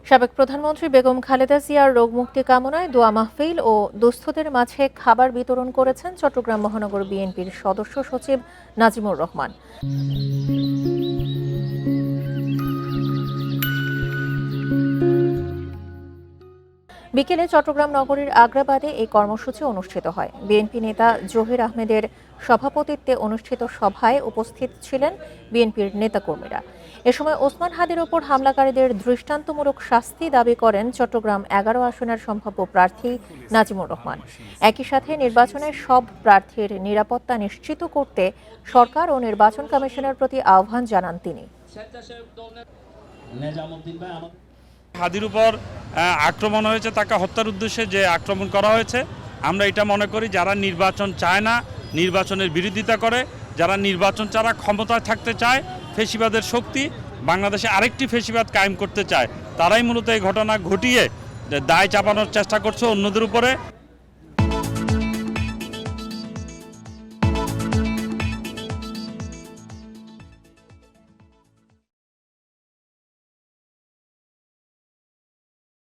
সাবেক প্রধানমন্ত্রী বেগম খালেদা জিয়ার রোগমুক্তি কামনায় দোয়া মাহফিল ও দুস্থদের মাঝে খাবার বিতরণ করেছেন চট্টগ্রাম মহানগর বিএনপির সদস্য সচিব নাজিমুর রহমান। বিকেলে চট্টগ্রাম নগরীর আগ্রাবাদে এই কর্মসূচি অনুষ্ঠিত হয়। বিএনপি নেতা জহির আহমেদের সভাপতিত্বে অনুষ্ঠিত সভায় উপস্থিত ছিলেন বিএনপির নেতাকর্মীরা। এ সময় ওসমান হাদির ওপর হামলাকারীদের দৃষ্টান্তমূলক শাস্তি দাবি করেন চট্টগ্রাম ১১ আসনের সম্ভাব্য প্রার্থী নাজিমুর রহমান। একই সাথে নির্বাচনের সব প্রার্থীর নিরাপত্তা নিশ্চিত করতে সরকার ও নির্বাচন কমিশনের প্রতি আহ্বান জানান তিনি। হাদির উপর আক্রমণ হয়েছে, তাকে হত্যার উদ্দেশ্যে যে আক্রমণ করা হয়েছে, আমরা এটা মনে করি যারা নির্বাচন চায় না, নির্বাচনের বিরোধিতা করে, যারা নির্বাচন ছাড়া ক্ষমতায় থাকতে চায়, ফেসিবাদের শক্তি বাংলাদেশে আরেকটি ফেসিবাদ কায়েম করতে চায়, তারাই মূলত এই ঘটনা ঘটিয়ে দায় চাপানোর চেষ্টা করছে অন্যদের উপরে।